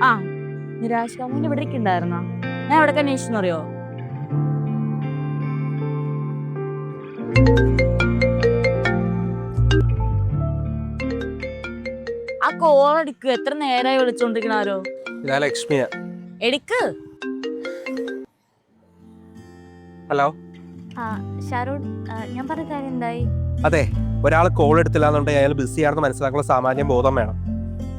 ആ നിരാശ് കമ്മിന്റെ ഇവിടെ ഉണ്ടായിരുന്ന ഞാൻ എവിടെ അന്വേഷിച്ചെന്നറിയോ? ആ കോൾ എടുക്ക്. എത്ര നേരമായി വിളിച്ചോണ്ടിരിക്കണാരോ? ലക്ഷ്മിയ. എടുക്ക്. ഹലോ. ഷാരൂൺ, ഞാൻ പറഞ്ഞ കാര്യം എന്തായി? അതെ, ഒരാൾ കോൾ എടുത്തില്ല എന്നുണ്ടെങ്കിൽ അയാൾ ബിസിയാണെന്ന് മനസ്സിലാക്കുന്ന സാമാന്യ ബോധം വേണം.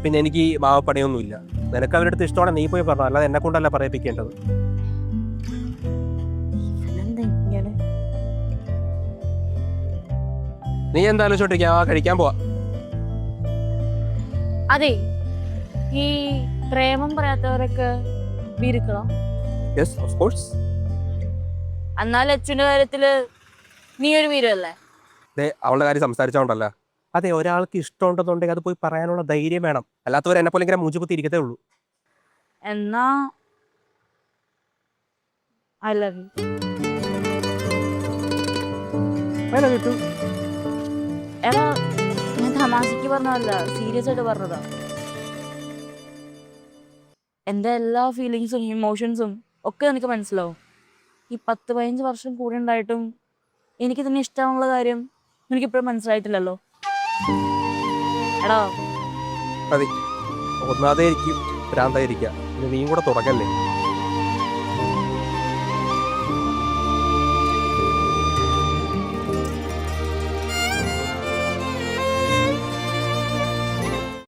പിന്നെ എനിക്ക് ഈ മാവപ്പണിയൊന്നുമില്ല. നിനക്ക് അവരുടെ അടുത്ത് ഇഷ്ടമാണ്, നീ പോയി പറഞ്ഞു, അല്ലാതെ എന്നെ കൊണ്ടല്ല പറയിപ്പിക്കേണ്ടത്. നീ എന്താ ആലോചിച്ചോണ്ടിരിക്കാ? കഴിക്കാൻ പോവാ. അതെ, ഈ പ്രേമം പറയാത്തവരൊക്കെ വീരുക്കളോ? Yes, of course. എന്നാൽ അച്ഛൻ്റെ കാര്യത്തില് നീ ഒരു വീരല്ലേ? അവളുടെ കാര്യം സംസാരിച്ചോണ്ടല്ല. അതെ, ഒരാൾക്ക് ഇഷ്ടമുണ്ടെന്നുണ്ടെങ്കിൽ അത് പോയി പറയാനുള്ള ധൈര്യം വേണം. അല്ലാത്തവർ എന്നെ പോലെ ഇങ്ങനെ മൂഞ്ചി കുത്തി ഇരിക്കത്തേ ഉള്ളൂ. എന്നാ ഐ ലവ് യു. എടാ, ഞാൻ തമാശക്ക് പറഞ്ഞതല്ല, സീരിയസ് ആയിട്ട് പറഞ്ഞതാ. എൻ്റെ എല്ലാ ഫീലിങ്സും ഇമോഷൻസും ഒക്കെ എനിക്ക് മനസ്സിലാവും. ഈ 10-15 വർഷം കൂടെ ഉണ്ടായിട്ടും എനിക്ക് തന്നെ ഇഷ്ടമുള്ള കാര്യം എനിക്കിപ്പോഴും മനസ്സിലായിട്ടില്ലല്ലോ. എടാ, മതി, ഒന്നാതെ ഇരിക്കും ഭ്രാന്തായിരിക്കുക. നീയും കൂടെ തുടങ്ങല്ലേ.